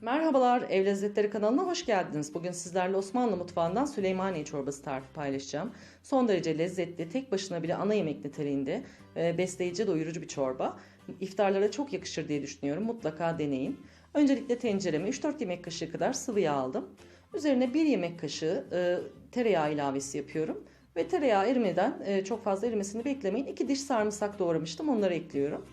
Merhabalar, Ev Lezzetleri kanalına hoş geldiniz. Bugün sizlerle Osmanlı mutfağından Süleymaniye çorbası tarifi paylaşacağım. Son derece lezzetli, tek başına bile ana yemek niteliğinde besleyici, doyurucu bir çorba. İftarlara çok yakışır diye düşünüyorum. Mutlaka deneyin. Öncelikle tencereme 3-4 yemek kaşığı kadar sıvı yağ aldım. Üzerine 1 yemek kaşığı tereyağı ilavesi yapıyorum. Ve tereyağı erimeden, çok fazla erimesini beklemeyin. 2 diş sarımsak doğramıştım, onları ekliyorum.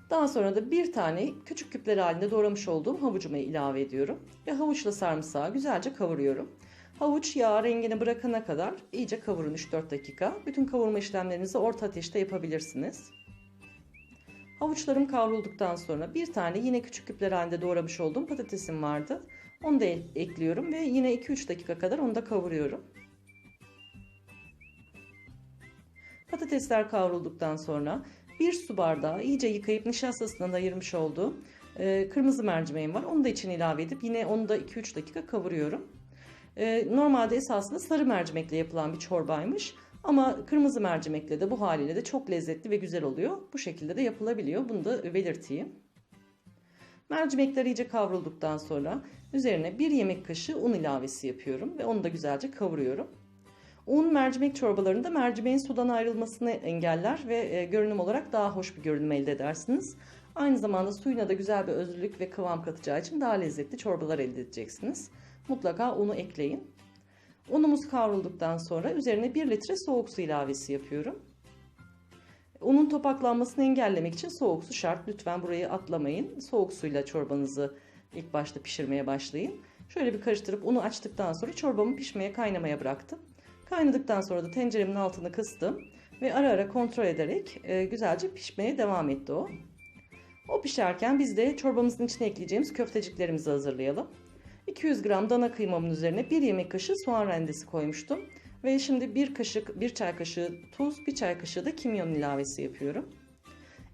Daha sonra da bir tane küçük küpler halinde doğramış olduğum havucumu ilave ediyorum. Ve havuçla sarımsağı güzelce kavuruyorum. Havuç yağ rengini bırakana kadar iyice kavurun 3-4 dakika. Bütün kavurma işlemlerinizi orta ateşte yapabilirsiniz. Havuçlarım kavrulduktan sonra bir tane yine küçük küpler halinde doğramış olduğum patatesim vardı. Onu da ekliyorum ve yine 2-3 dakika kadar onu da kavuruyorum. Patatesler kavrulduktan sonra 1 su bardağı iyice yıkayıp nişastasından ayırmış olduğum kırmızı mercimeğim var. Onu da içine ilave edip yine onu da 2-3 dakika kavuruyorum. Normalde esasında sarı mercimekle yapılan bir çorbaymış. Ama kırmızı mercimekle de bu haliyle de çok lezzetli ve güzel oluyor. Bu şekilde de yapılabiliyor. Bunu da belirteyim. Mercimekler iyice kavrulduktan sonra üzerine 1 yemek kaşığı un ilavesi yapıyorum ve onu da güzelce kavuruyorum. Un mercimek çorbalarında mercimeğin sudan ayrılmasını engeller ve görünüm olarak daha hoş bir görünüm elde edersiniz. Aynı zamanda suyuna da güzel bir özlülük ve kıvam katacağı için daha lezzetli çorbalar elde edeceksiniz. Mutlaka unu ekleyin. Unumuz kavrulduktan sonra üzerine 1 litre soğuk su ilavesi yapıyorum. Unun topaklanmasını engellemek için soğuk su şart. Lütfen burayı atlamayın. Soğuk suyla çorbanızı ilk başta pişirmeye başlayın. Şöyle bir karıştırıp unu açtıktan sonra çorbamı pişmeye, kaynamaya bıraktım. Kaynadıktan sonra da tenceremin altını kıstım ve ara ara kontrol ederek güzelce pişmeye devam etti o. O pişerken biz de çorbamızın içine ekleyeceğimiz köfteciklerimizi hazırlayalım. 200 gram dana kıymamın üzerine 1 yemek kaşığı soğan rendesi koymuştum. Ve şimdi 1 çay kaşığı tuz, 1 çay kaşığı da kimyon ilavesi yapıyorum.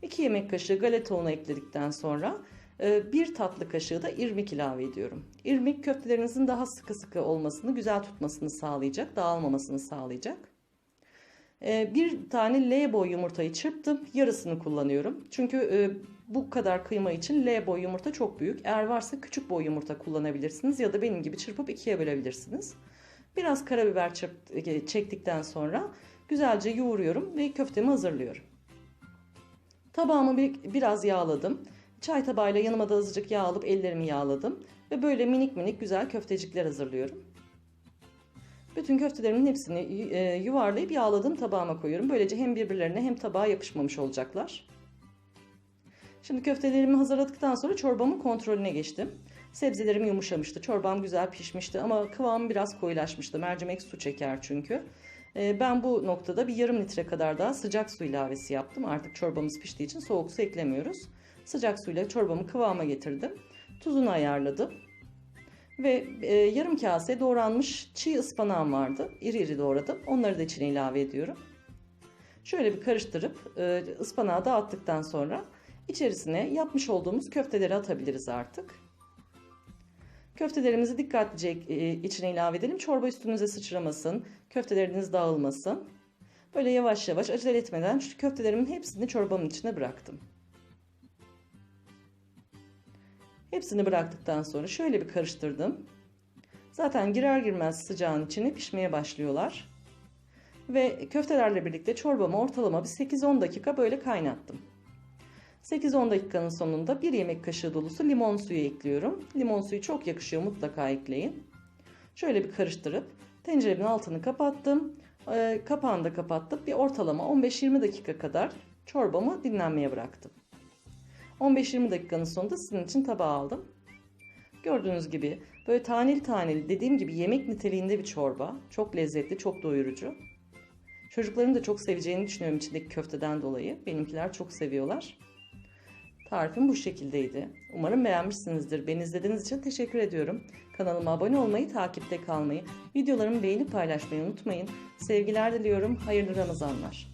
2 yemek kaşığı galeta unu ekledikten sonra 1 tatlı kaşığı da irmik ilave ediyorum. İrmik köftelerinizin daha sıkı olmasını, güzel tutmasını sağlayacak, dağılmamasını sağlayacak. Bir tane L boy yumurtayı çırptım, yarısını kullanıyorum. Çünkü bu kadar kıyma için L boy yumurta çok büyük. Eğer varsa küçük boy yumurta kullanabilirsiniz ya da benim gibi çırpıp ikiye bölebilirsiniz. Biraz karabiber çektikten sonra güzelce yoğuruyorum ve köftemi hazırlıyorum. Tabağımı biraz yağladım. Çay tabağıyla yanıma da azıcık yağ alıp ellerimi yağladım. Ve böyle minik minik güzel köftecikler hazırlıyorum. Bütün köftelerimin hepsini yuvarlayıp yağladığım tabağıma koyuyorum. Böylece hem birbirlerine hem tabağa yapışmamış olacaklar. Şimdi köftelerimi hazırladıktan sonra çorbamın kontrolüne geçtim. Sebzelerim yumuşamıştı. Çorbam güzel pişmişti ama kıvamı biraz koyulaşmıştı. Mercimek su çeker çünkü. Ben bu noktada bir yarım litre kadar daha sıcak su ilavesi yaptım. Artık çorbamız piştiği için soğuk su eklemiyoruz. Sıcak suyla çorbamı kıvama getirdim. Tuzunu ayarladım. Ve yarım kase doğranmış çiğ ıspanağım vardı. İri iri doğradım. Onları da içine ilave ediyorum. Şöyle bir karıştırıp ıspanağı dağıttıktan sonra içerisine yapmış olduğumuz köfteleri atabiliriz artık. Köftelerimizi dikkatlice içine ilave edelim. Çorba üstünüze sıçramasın. Köfteleriniz dağılmasın. Böyle yavaş yavaş acele etmeden şu köftelerimin hepsini çorbamın içine bıraktım. Hepsini bıraktıktan sonra şöyle bir karıştırdım. Zaten girer girmez sıcağın içine pişmeye başlıyorlar. Ve köftelerle birlikte çorbamı ortalama bir 8-10 dakika böyle kaynattım. 8-10 dakikanın sonunda 1 yemek kaşığı dolusu limon suyu ekliyorum. Limon suyu çok yakışıyor, mutlaka ekleyin. Şöyle bir karıştırıp tenceremin altını kapattım. Kapağını da kapattım. Bir ortalama 15-20 dakika kadar çorbamı dinlenmeye bıraktım. 15-20 dakikanın sonunda sizin için tabağa aldım. Gördüğünüz gibi böyle taneli taneli, dediğim gibi yemek niteliğinde bir çorba. Çok lezzetli, çok doyurucu. Çocukların da çok seveceğini düşünüyorum içindeki köfteden dolayı. Benimkiler çok seviyorlar. Tarifim bu şekildeydi. Umarım beğenmişsinizdir. Beni izlediğiniz için teşekkür ediyorum. Kanalıma abone olmayı, takipte kalmayı, videolarımı beğenip paylaşmayı unutmayın. Sevgiler diliyorum. Hayırlı Ramazanlar.